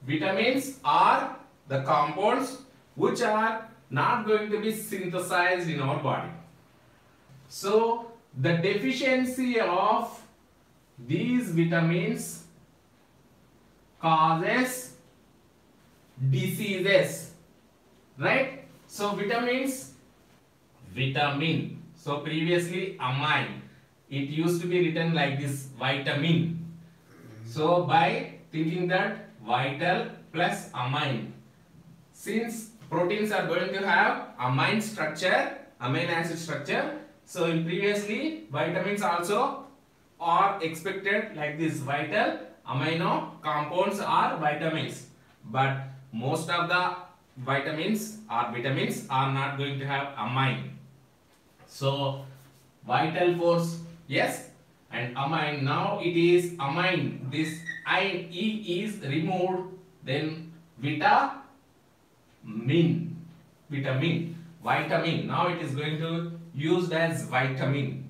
Vitamins are the compounds which are not going to be synthesized in our body. So the deficiency of these vitamins causes diseases, right? So vitamin. So previously amine, it used to be written like this, vitamin. So by thinking that vital plus amine, since proteins are going to have amine structure, amino acid structure, so in previously vitamins also are expected like this, vital amino compounds are vitamins, but most of the vitamins are not going to have amine. So vital force, yes, and amine, now it is amine, this E is removed, then vitamin, now it is going to used as vitamin.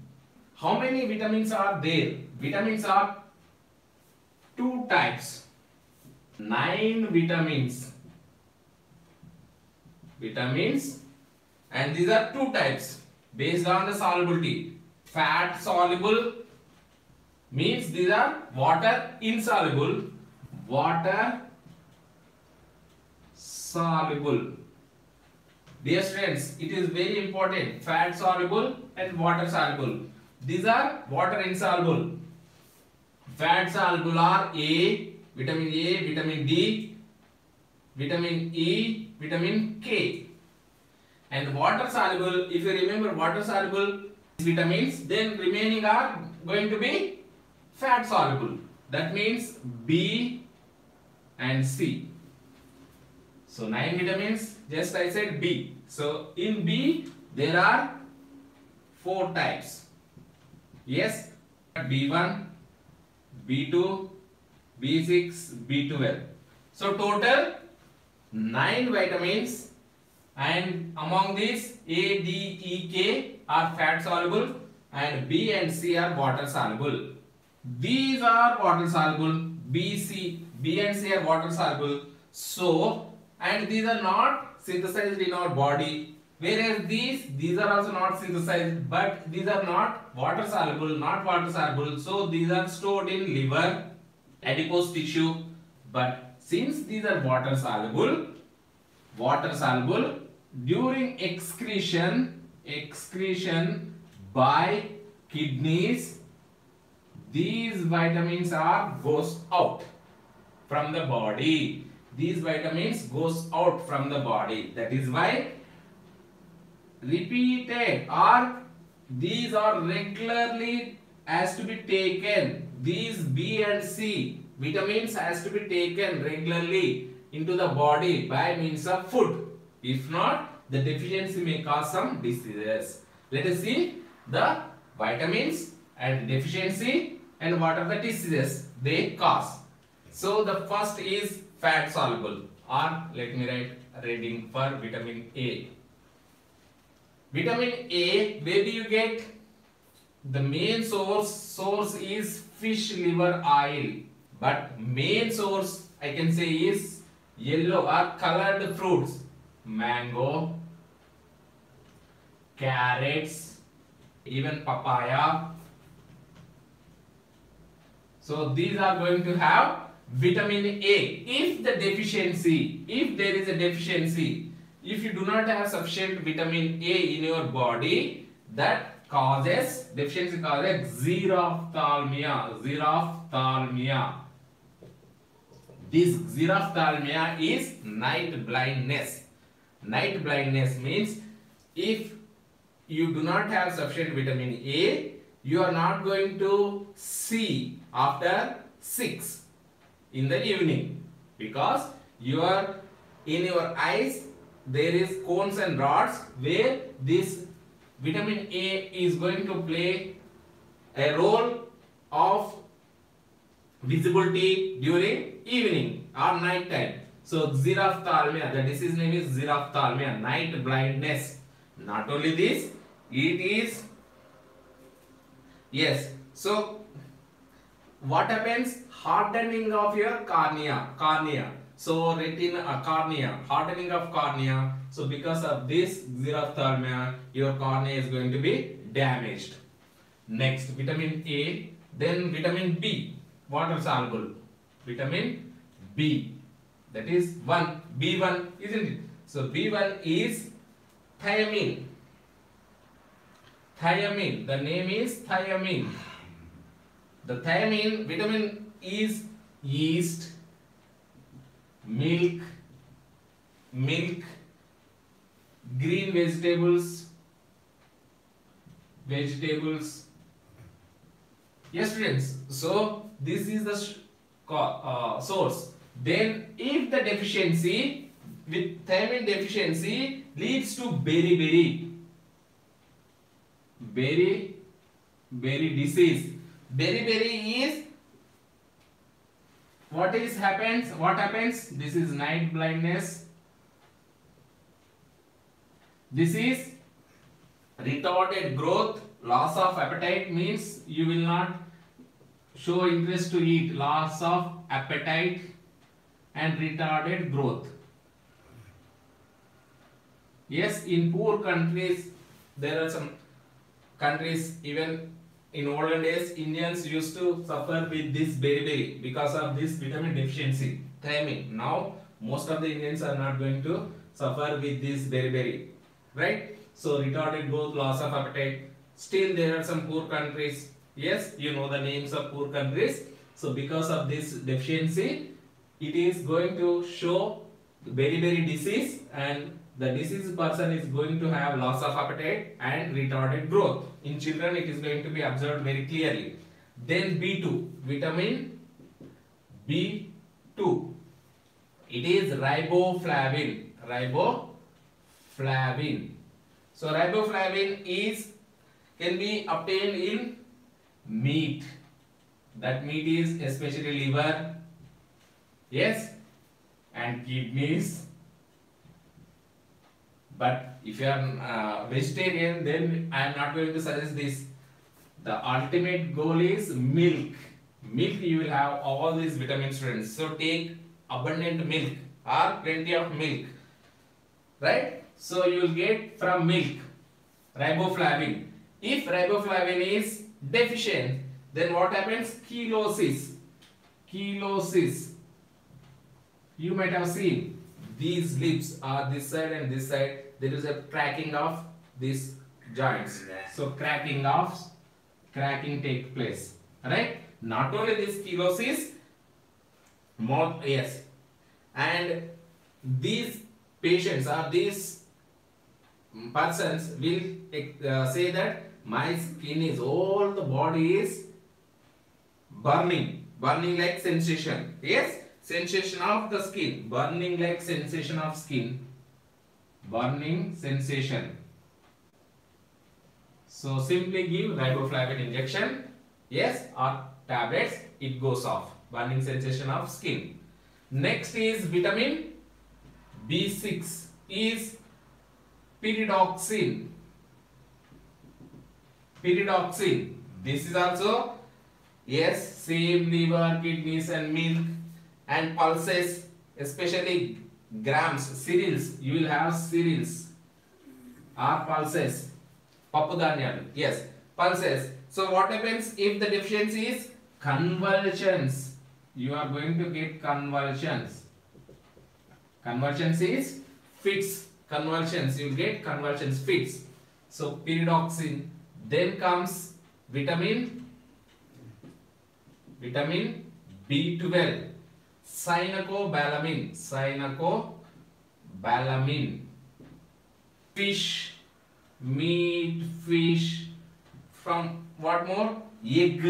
How many vitamins are there? Vitamins are two types, 9 vitamins, and these are two types based on the solubility. Fat soluble means these are water insoluble, water soluble. Dear students, it is very important, fat soluble and water soluble. These are water insoluble. Fat soluble are vitamin A, vitamin D, vitamin E, vitamin K. And water soluble, if you remember water soluble vitamins, then remaining are going to be fat soluble. That means B and C. So 9 vitamins, just I said B. So in B there are 4 types. Yes, B1, B2, B6, B12. So total 9 vitamins, and among these A, D, E, K are fat soluble and B and C are water soluble. These are water soluble, B and C are water soluble. So, and these are not synthesized in our body, whereas these are also not synthesized, but these are not water soluble, so these are stored in liver, adipose tissue. But since these are water soluble, during excretion by kidneys, these vitamins goes out from the body. These vitamins goes out from the body. That is why repeated or these are regularly has to be taken. These B and C vitamins has to be taken regularly into the body by means of food. If not, the deficiency may cause some diseases. Let us see the vitamins and deficiency and what are the diseases they cause. So the first is fat soluble, or let me write reading for vitamin A. Vitamin A, where do you get? The main source is fish liver oil, but main source I can say is yellow or colored fruits, mango, carrots, even papaya. So these are going to have vitamin A. If there is a deficiency, if you do not have sufficient vitamin A in your body, that deficiency causes xerophthalmia. This xerophthalmia is night blindness. Night blindness means if you do not have sufficient vitamin A, you are not going to see after 6 in the evening, because in your eyes there is cones and rods where this vitamin A is going to play a role of visibility during evening or night time. So xerophthalmia, the disease name is xerophthalmia, night blindness. Not only this, it is, yes, so what happens? Hardening of your cornea. So retina, cornea, hardening of cornea. So because of this xerophthalmia, your cornea is going to be damaged. Next, vitamin A, then vitamin B, water soluble. Vitamin B, that is B1, isn't it? So B1 is thiamine. Thiamine, the name is thiamine. The thiamine vitamin is yeast, milk, green vegetables. Yes, students. So this is the source. Then, if the deficiency with thiamine deficiency leads to beriberi disease. Beriberi is what happens? This is night blindness. This is retarded growth. Loss of appetite means you will not show interest to eat. Loss of appetite and retarded growth. Yes, in poor countries, there are some countries, even in olden days, Indians used to suffer with this beriberi because of this vitamin deficiency, thiamine. Now, most of the Indians are not going to suffer with this beriberi, right? So, retarded growth, loss of appetite. Still, there are some poor countries. Yes, you know the names of poor countries. So, because of this deficiency, it is going to show beriberi disease, and the diseased person is going to have loss of appetite and retarded growth. In children, it is going to be observed very clearly. Then B2, vitamin B2. It is riboflavin. So riboflavin can be obtained in meat. That meat is especially liver, yes, and kidneys. But if you are vegetarian, then I am not going to suggest this. The ultimate goal is milk. Milk, you will have all these vitamins, friends. So take abundant milk or plenty of milk, right? So you will get from milk riboflavin. If riboflavin is deficient, then what happens? Chelosis. You might have seen these lips are this side and this side. There is a cracking of these joints. So cracking takes place. Right? Not only this chelosis, and these patients or these persons will say that my skin is, all the body is burning like sensation. Yes, sensation of the skin, burning like sensation of skin, burning sensation. So simply give riboflavin injection, yes, or tablets, it goes off. Burning sensation of skin. Next is vitamin B6 is pyridoxine. This is also, yes, same liver, kidneys and milk and pulses, especially grams, cereals. You will have cereals or pulses. Papudhanyalu, yes, pulses. So what happens if the deficiency is convulsions? You are going to get convulsions. Convulsions is fits. Convulsions, you will get convulsions, fits. So pyridoxine. Then comes vitamin B12, cyanocobalamin. Fish, meat, fish, from what more? Egg,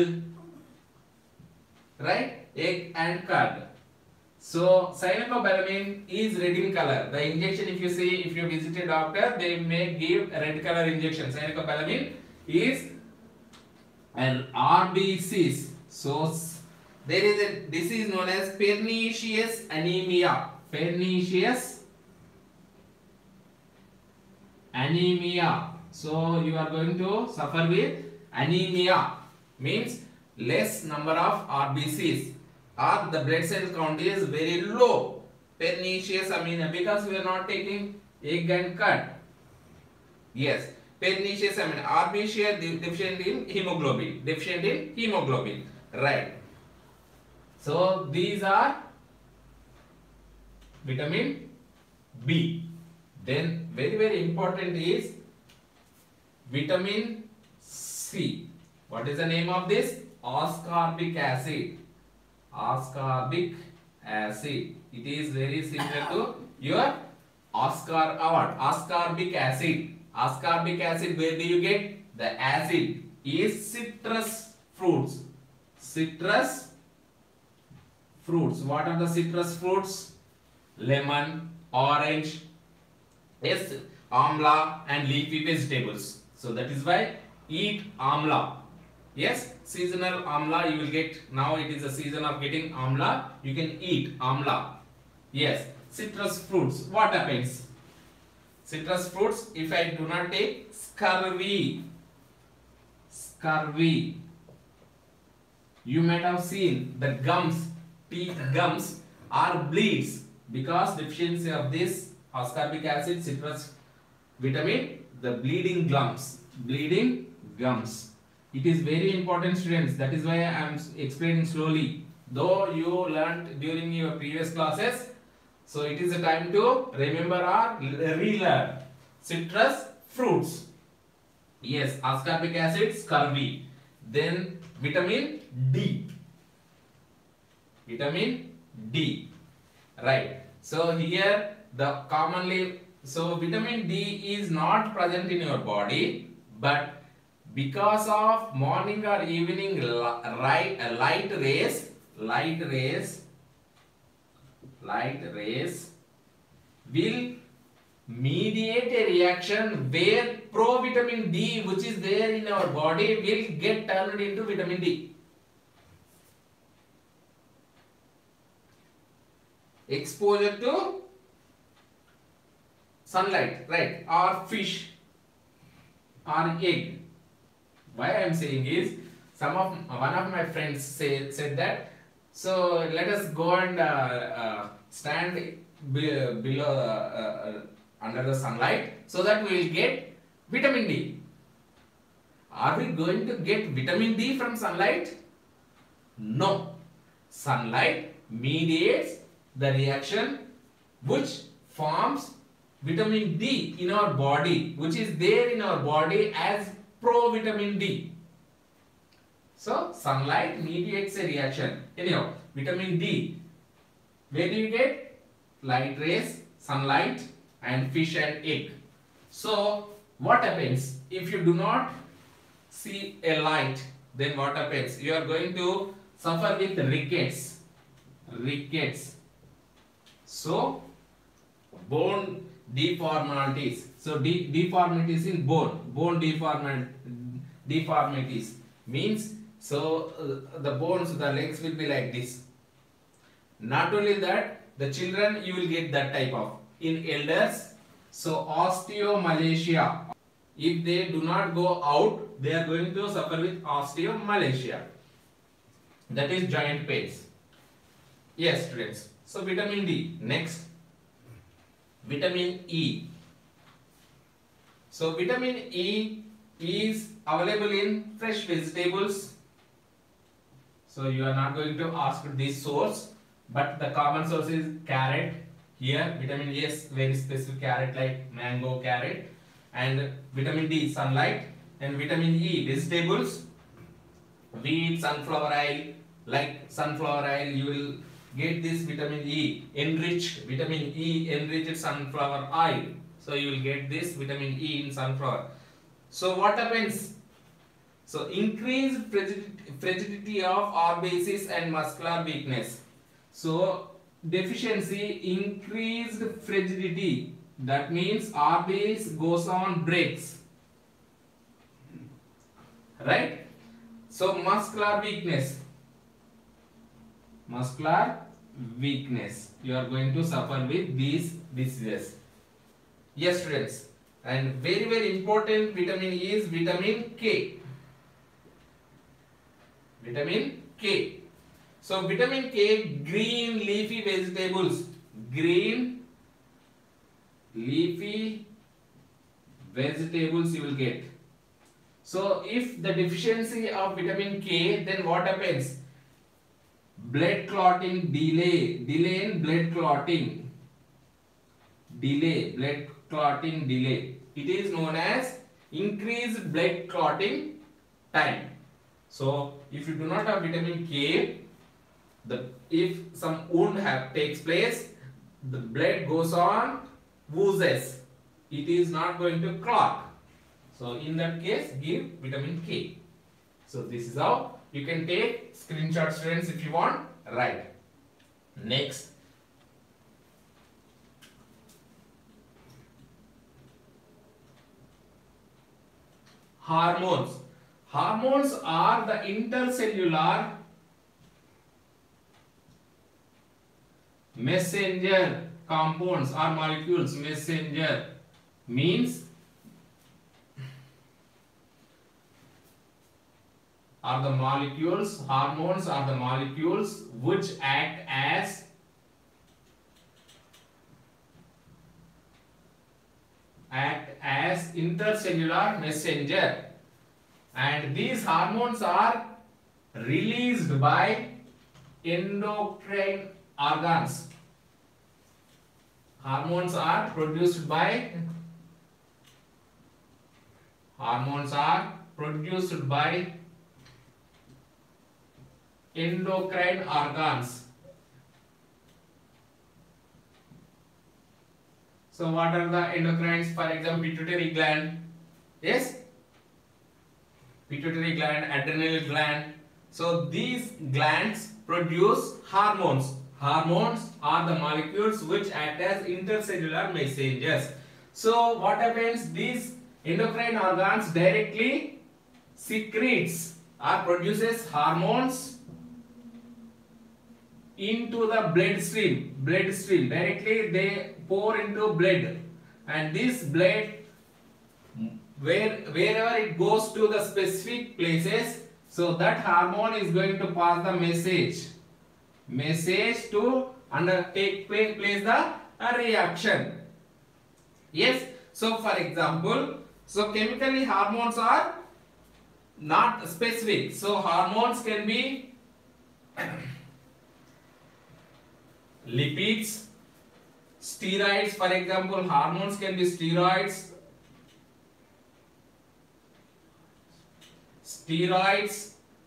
right? Egg and curd. So cyanocobalamin is red in color. The injection, if you see, if you visit a doctor, they may give a red color injection. Cyanocobalamin is an RBCs. So there is a disease known as pernicious anemia. So you are going to suffer with anemia, means less number of RBCs, or the blood cell count is very low. Pernicious amino, because we are not taking egg and cut. Yes, pernicious amino. Herbaceous deficient in hemoglobin. Deficient in hemoglobin. Right. So these are vitamin B. Then very important is vitamin C. What is the name of this? Ascorbic acid. Ascorbic acid. It is very similar to your ascorbic acid. Ascorbic acid, where do you get? The acid is citrus fruits. Citrus fruits. What are the citrus fruits? Lemon, orange, yes, amla and leafy vegetables. So that is why eat amla. Yes, seasonal amla you will get. Now it is the season of getting amla. You can eat amla. Yes, citrus fruits. What happens? Citrus fruits, if I do not take, scurvy. Scurvy. You might have seen the gums, teeth gums are bleeds because deficiency of this ascorbic acid, citrus vitamin, the bleeding gums. Bleeding gums. It is very important, students. That is why I am explaining slowly. Though you learnt during your previous classes, so it is a time to remember or relearn. Citrus fruits. Yes, ascorbic acid, scurvy. Then vitamin D. Vitamin D. Right. So here the commonly, so vitamin D is not present in your body, but because of morning or evening light rays will mediate a reaction where provitamin D, which is there in our body, will get turned into vitamin D. Exposure to sunlight, right, or fish or egg. Why I am saying is, one of my friends said that, so let us go and stand below under the sunlight so that we will get vitamin D. Are we going to get vitamin D from sunlight? No. Sunlight mediates the reaction which forms vitamin D in our body, which is there in our body as provitamin D. So sunlight mediates a reaction. Anyhow, vitamin D, where do you get? Light rays, sunlight and fish and egg. So what happens if you do not see a light? Then what happens? You are going to suffer with rickets. Rickets. So bone deformities. So deformities in bone deformities means, so the bones, the legs will be like this. Not only that, the children you will get that type of. In elders, so osteomalacia. If they do not go out, they are going to suffer with osteomalacia. That is joint pains. Yes, students. So vitamin D. Next, vitamin E. So vitamin E is available in fresh vegetables. So you are not going to ask this source, but the common source is carrot. Here vitamin E is very specific carrot, like mango, carrot, and vitamin D sunlight, and vitamin E vegetables, wheat, sunflower oil. Like sunflower oil, you will get this vitamin E enriched, vitamin E enriched sunflower oil. So you will get this vitamin E in sunflower. So what happens? So increased fragility of RBCs and muscular weakness. So deficiency, increased fragility. That means RBCs goes on breaks. Right? So muscular weakness. Muscular weakness. You are going to suffer with these diseases. Yes, students. And very important vitamin is vitamin K. Vitamin K. So vitamin K, green leafy vegetables. green leafy vegetables you will get. So if the deficiency of vitamin K, then what happens? Blood clotting delay in blood clotting, blood clotting delay. It is known as increased blood clotting time. So if you do not have vitamin K, if some wound takes place, the blood goes on oozes. It is not going to clot. So in that case, give vitamin K. So this is how you can take screenshot, students, if you want. Right. Next. Hormones. Hormones are the intercellular messenger compounds or molecules. Messenger means are the molecules, hormones are the molecules which act as intercellular messenger, and these hormones are released by endocrine organs. Hormones are produced by endocrine organs. So what are the endocrines? For example, pituitary gland. Yes, pituitary gland, adrenal gland. So these glands produce hormones. Hormones are the molecules which act as intercellular messengers. So what happens? These endocrine organs directly secretes or produces hormones into the bloodstream. Directly they pour into blood, and this blood, wherever it goes to the specific places, so that hormone is going to pass the message to take place the reaction. Yes. So for example, so chemically hormones are not specific. So hormones can be lipids, steroids. For example, hormones can be steroids,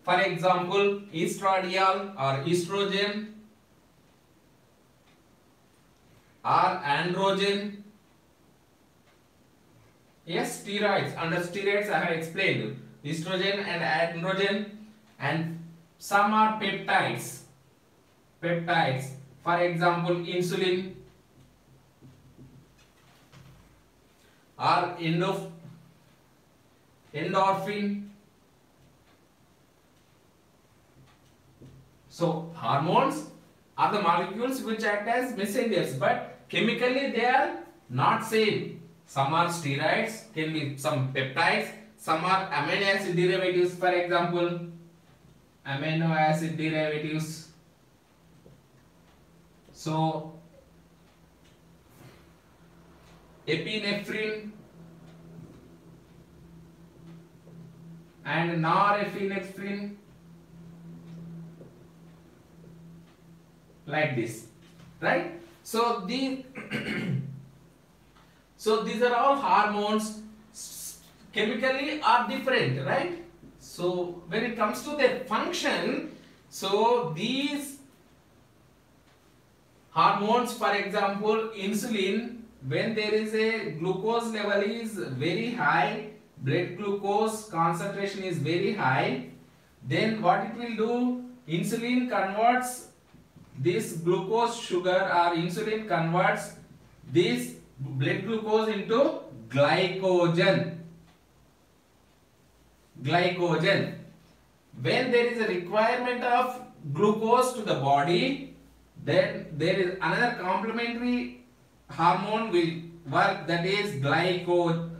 for example, estradiol or estrogen or androgen. Yes, steroids. Under steroids I have explained estrogen and androgen, and some are peptides. For example, insulin or endorphin. So hormones are the molecules which act as messengers, but chemically they are not same. Some are steroids, can be some peptides, some are amino acid derivatives. For example, amino acid derivatives. So epinephrine and norepinephrine, like this, right? So these so these are all hormones, chemically are different, right? So when it comes to their function, so these hormones, for example, insulin, when there is a glucose level is very high, blood glucose concentration is very high, then what it will do? Insulin converts this glucose sugar, or insulin converts this blood glucose into glycogen. When there is a requirement of glucose to the body, then there is another complementary hormone will work, that is glucagon.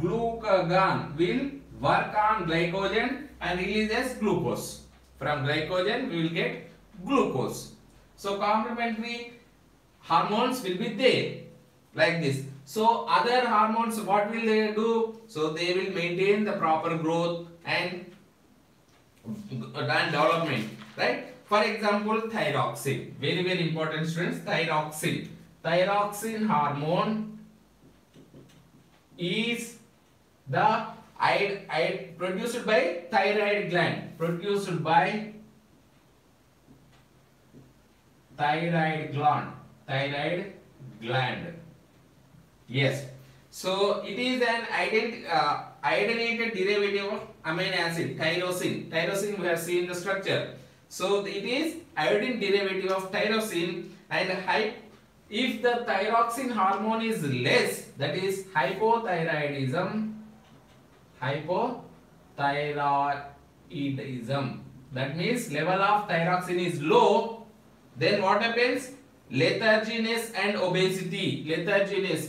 Glucagon will work on glycogen and releases glucose. From glycogen we will get glucose. So complementary hormones will be there like this. So other hormones, what will they do? So they will maintain the proper growth and development, right? For example, thyroxine, very very important students. Thyroxine hormone is the produced by thyroid gland, thyroid gland. Yes. So it is an iodinated derivative of amino acid, tyrosine. Tyrosine we have seen the structure. So it is iodine derivative of tyrosine, and if the thyroxine hormone is less, that is hypothyroidism. That means level of thyroxine is low. Then what happens? Letharginess and obesity.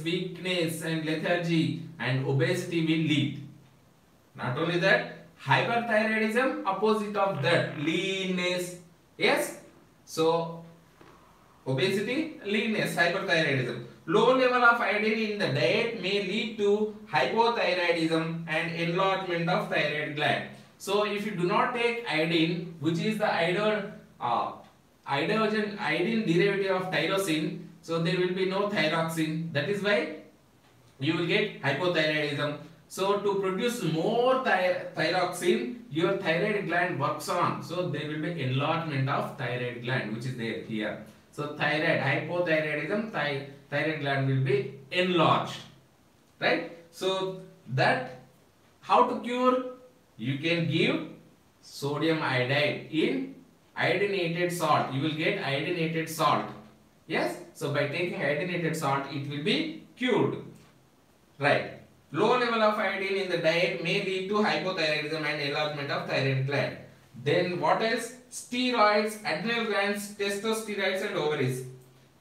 Weakness and lethargy and obesity will lead. Not only that, hyperthyroidism, opposite of that, leanness. Yes. So obesity, leanness, hyperthyroidism. Low level of iodine in the diet may lead to hypothyroidism and enlargement of thyroid gland. So if you do not take iodine, which is the iodine derivative of tyrosine, so there will be no thyroxine. That is why you will get hypothyroidism. So to produce more thyroxine, your thyroid gland works on. So there will be enlargement of thyroid gland, which is there here. So hypothyroidism, thyroid gland will be enlarged, right? So that, how to cure? You can give sodium iodide in iodinated salt. You will get iodinated salt. Yes. So by taking iodinated salt, it will be cured, right? Low level of iodine in the diet may lead to hypothyroidism and enlargement of thyroid gland. Then what else? Steroids, adrenal glands, testosteroids and ovaries.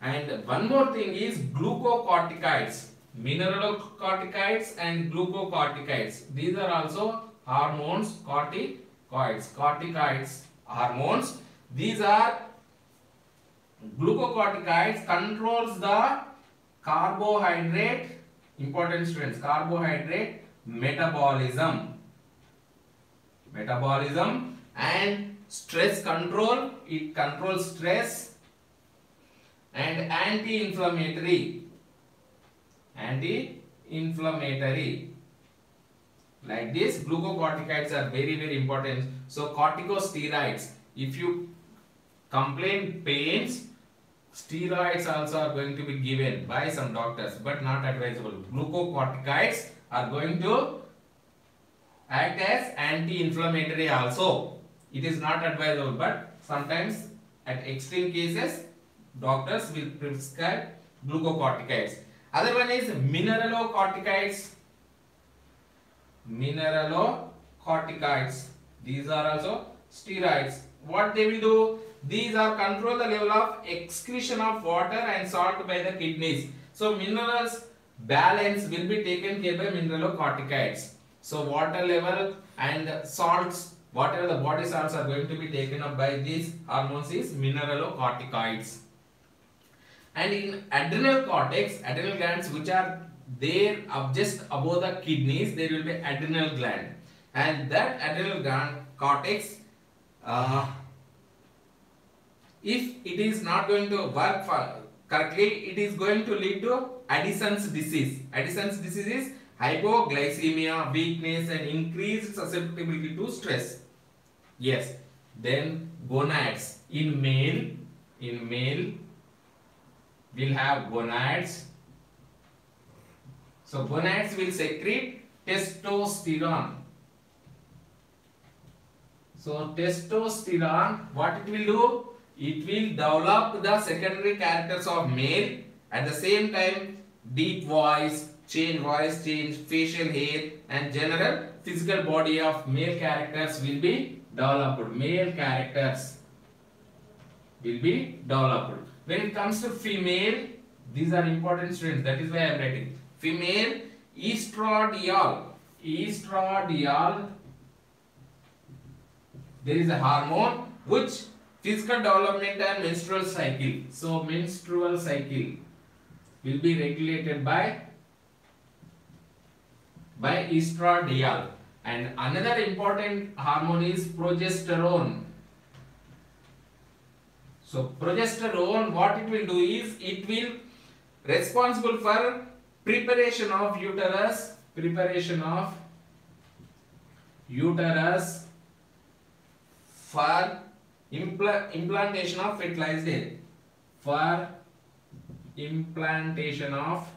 And one more thing is glucocorticoids, mineralocorticoids and glucocorticoids. These are also hormones, corticoids, hormones. These are glucocorticoids, controls the carbohydrate, important students, carbohydrate metabolism and stress control. It controls stress and anti-inflammatory, like this. Glucocorticoids are very very important. So corticosteroids, if you complain pains, steroids also are going to be given by some doctors, but not advisable. Glucocorticoids are going to act as anti-inflammatory also. It is not advisable, but sometimes at extreme cases doctors will prescribe glucocorticoids. Other one is mineralocorticoids. These are also steroids. What they will do? These are control the level of excretion of water and salt by the kidneys. So minerals balance will be taken care by mineralocorticoids. So water level and salts, whatever the body salts are going to be taken up by these hormones is mineralocorticoids. And in adrenal cortex, adrenal glands which are there just above the kidneys, there will be adrenal gland. And that adrenal gland cortex, if it is not going to work correctly, it is going to lead to Addison's disease. Addison's disease is hypoglycemia, weakness and increased susceptibility to stress. Yes. Then gonads. In male will have gonads. So gonads will secrete testosterone. So testosterone, what it will do? It will develop the secondary characters of male. At the same time, deep voice change, facial hair and general physical body of male characters will be developed. Male characters will be developed. When it comes to female, these are important students. That is why I am writing. Female, estradiol. There is a hormone which Physical development and menstrual cycle. So menstrual cycle will be regulated by estradiol. And another important hormone is progesterone. So progesterone, what it will do is it will responsible for preparation of uterus for implantation of fertilized egg. For implantation of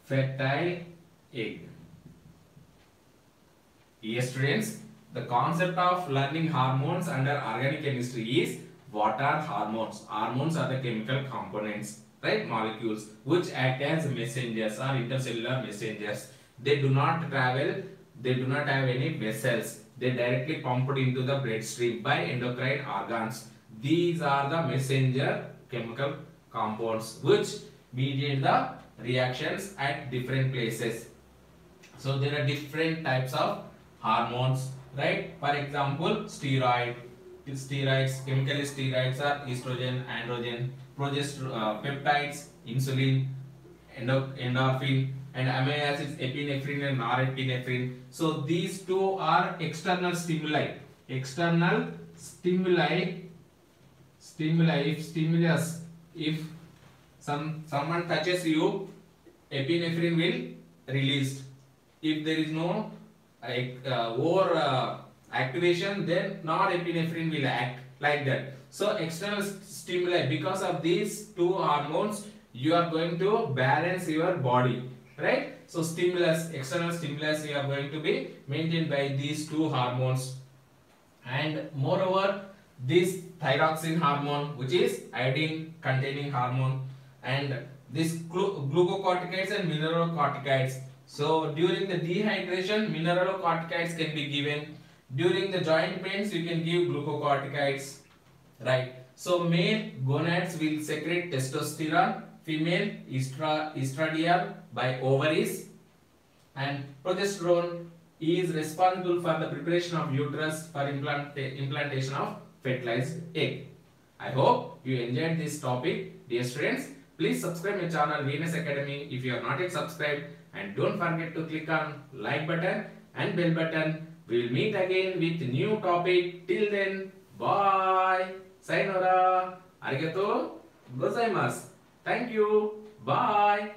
fertile egg. Yes, students, the concept of learning hormones under organic chemistry is what are hormones? Hormones are the chemical components, right? Molecules which act as messengers or intercellular messengers. They do not travel, they do not have any vessels. They directly pumped into the bloodstream by endocrine organs. These are the messenger chemical compounds which mediate the reactions at different places. So there are different types of hormones, right? For example, steroids, chemically steroids are estrogen, androgen, peptides, insulin, endorphin, and amino acids, epinephrine and norepinephrine. So these two are external stimuli. External stimuli. If someone touches you, epinephrine will released. If there is no over activation, then norepinephrine will act like that. So external stimuli, because of these two hormones, you are going to balance your body, right? So stimulus, external stimulus, you are going to be maintained by these two hormones. And moreover, this thyroxine hormone, which is iodine containing hormone, and this glucocorticoids and mineralocorticoids. So during the dehydration, mineralocorticoids can be given. During the joint pains, you can give glucocorticoids, right? So male gonads will secrete testosterone, female estradiol by ovaries, and progesterone is responsible for the preparation of uterus for implantation of fertilized egg. I hope you enjoyed this topic, dear students. Please subscribe my channel Venus Academy if you are not yet subscribed, and don't forget to click on like button and bell button. We will meet again with new topic. Till then, bye. Sayonara. Arigato gozaimasu. Thank you. Bye.